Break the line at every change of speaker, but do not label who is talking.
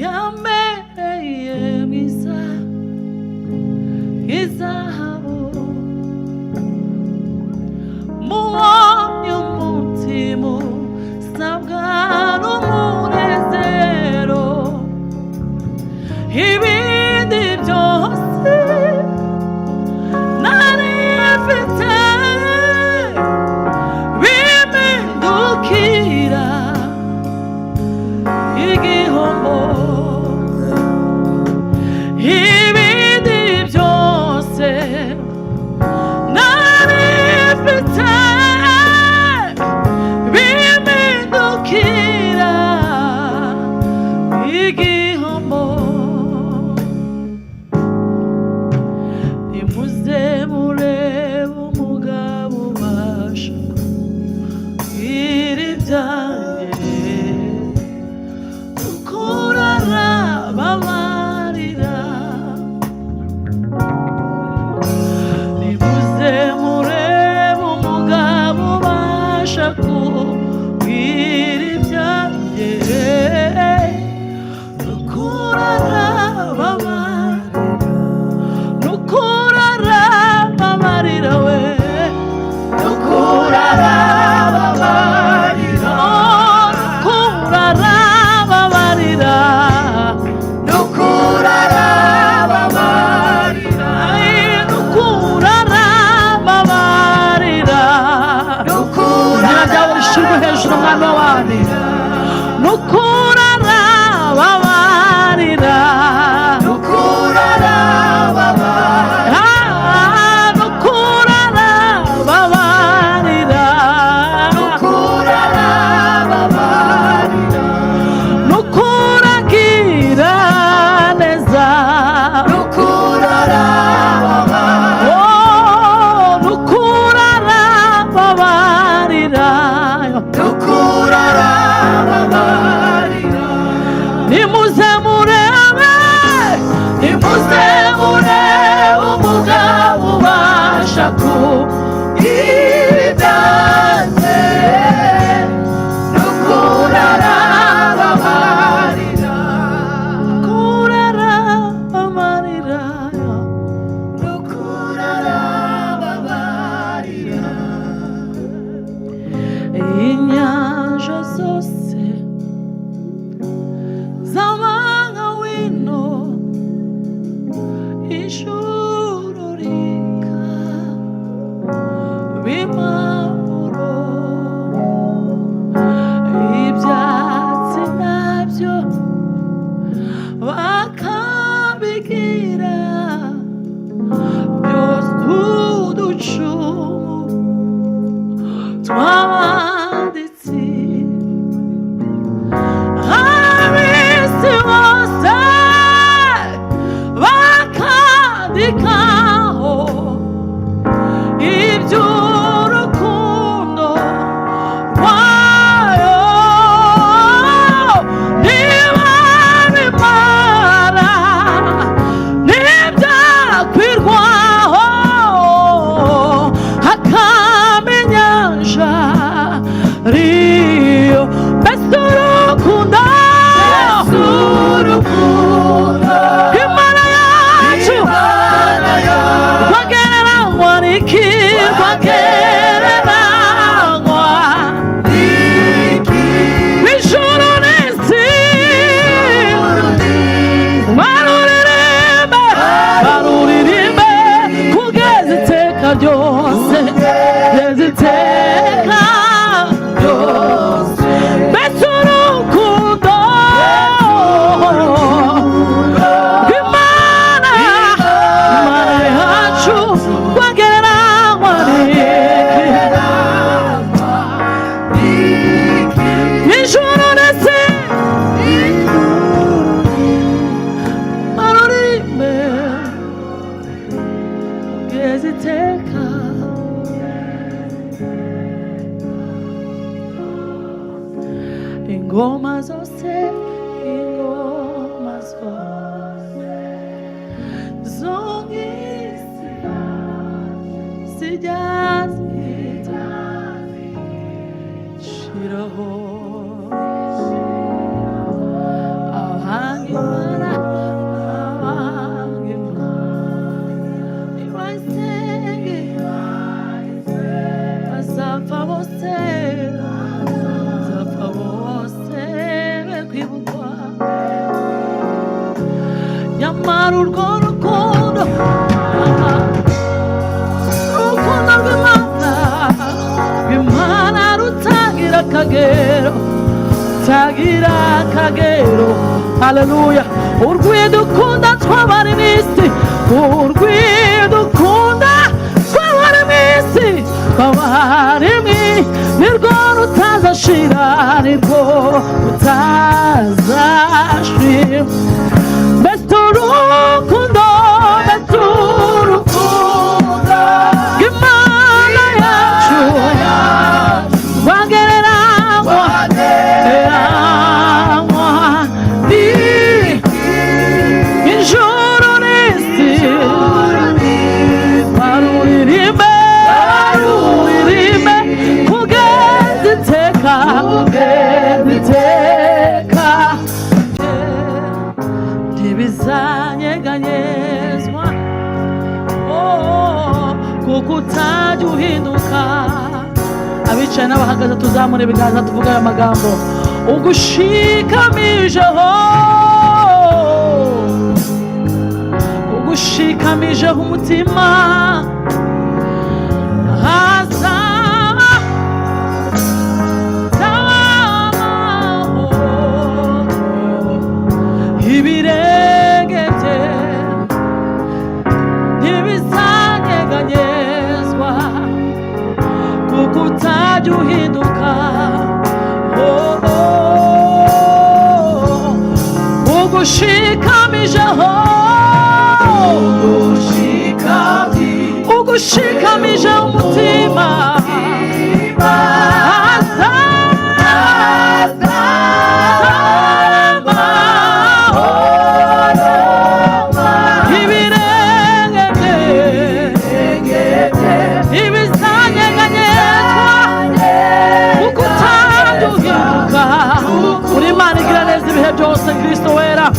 yamereye mwiza izahabu mubonye umutima usabwa n'umunezero ibindi byose nari mfite bimindukira igihombo ibindi byose nari mfite bimindukira igihombo nimuze murebe umugabo ubasha iri byanjye ukurara babarira nimuze murebe umugabo ubasha kubwira ibyanjye ukurara babarira nukurara babarira we nukurara babarira nukurara babarira nukurara babarira nukurara babarira nukurara byawe rishyirwe hejuru mwana w'abandi nukurara babarira nukurara babarira nukurara babarira nukurara babarira nukuragira neza nukurara babarira nukurara babarira nukurara babarira nimuze murebe nimuze murebe umugabo ubasha kubyibanze nukurara babarira nukurara babarira nukurara babarira inyanja zose z'amanga wino ijuru rika bimahoro ibyatsi nabyo bakabigira byose uducumu twabanditsi ab'isi bose bakandikaho iby'urukundo rwayo niba bimara ntibyakwirwaho hakaba inyanja riyo mbese urukundo imana yacu rwagereranywa n'iki rwagereranywa n'ijuru n'isi baruririmbe baruririmbe kugeza iteka ryose kugeza iteka ryose mbese urukundo rw'Imana Imana yacu rwagereranywa n'ijuru n'isi baruririmbe kugeza iteka ingoma zose zo mw'isi zijya zishiraho abahanga kwibukwa nyamara urwo rukundo rw'Imana rutagira akagero haleluya urwidukunda twabari mw'isi urwidukunda twabari mw'isi twabari nirwo rutazashira nirwo rutazashira mbese urukundo Imana yacu rwagereranywa ijuru n'isi baruririmbe kugeza iteka ntibizanyeganyezwa kuko utajya uhinduka. Abicaye n'abahagaze tuzamure ibiganza tuvuga aya magambo ugushikamijeho umutima ibirenge bye ntibizanyeganyezwa kuko utajya uhinduka. ugushikamijeho umutima Kristo wera